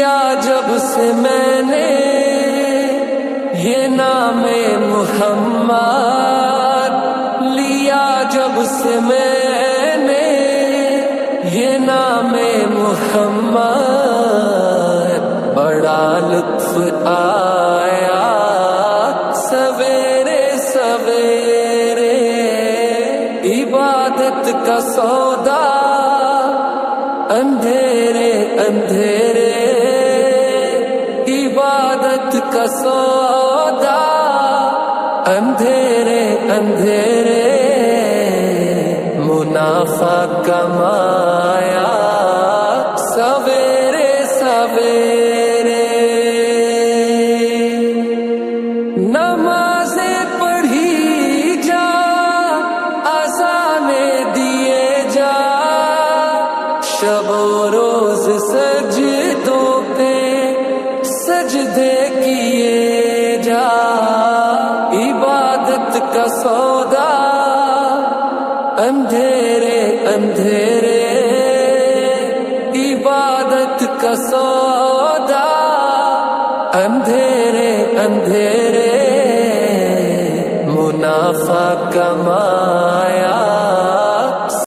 لیا جب سے میں نے یہ نام محمد، لیا جب سے میں نے یہ نام محمد، بڑا لطف آیا سویرے سویرے، عبادت کا سودا اندھیرے اندھیرے، عبادت کا سودا اندھیرے اندھیرے، منافع کمایا سویرے سویرے، نمازیں پڑھی جا اذانیں دیے جا، شب و روز سجدوں پہ سجدے کیے جا، عبادت کا سودا اندھیرے اندھیرے، عبادت کا سودا اندھیرے اندھیرے، منافع کمایا